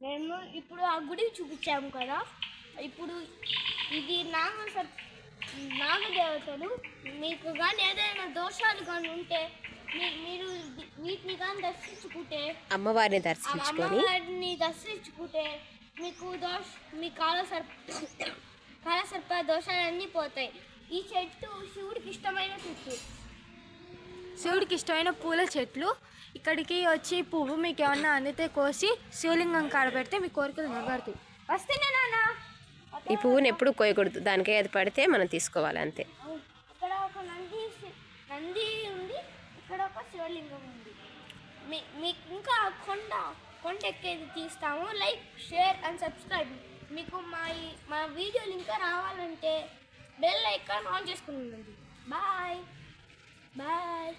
మేము ఇప్పుడు ఆ గుడి చూపించాము కదా. ఇప్పుడు ఇది నాగదేవతలు. మీకు కానీ ఏదైనా దోషాలు కానీ ఉంటే మీరు వీటిని కానీ దర్శించుకుంటే, అమ్మవారిని దర్శించుకుంటే మీకు మీ కాలసర్ప దోషాలన్నీ పోతాయి. ఈ చెట్టు శివుడికి ఇష్టమైన పూల చెట్లు. ఇక్కడికి వచ్చి పువ్వు మీకు ఏమన్నా అందితే కోసి శివలింగం కాడ పెడితే మీ కోరికలు నెరవేరుతాయి. వస్తేనే నాన్న. ఈ పువ్వుని ఎప్పుడు కోయకూడదు, దానికే అది పడితే మనం తీసుకోవాలి అంతే. ఇక్కడ ఒక నంది ఉంది, ఇక్కడ ఒక శివలింగం ఉంది. మీకు ఇంకా కొండ ఎక్కేది తీస్తాము. Like, share and subscribe. మీకు మా వీడియోలు ఇంకా రావాలంటే బెల్ ఐకాన్ ఆన్ చేసుకుని ఉండండి. Bye bye.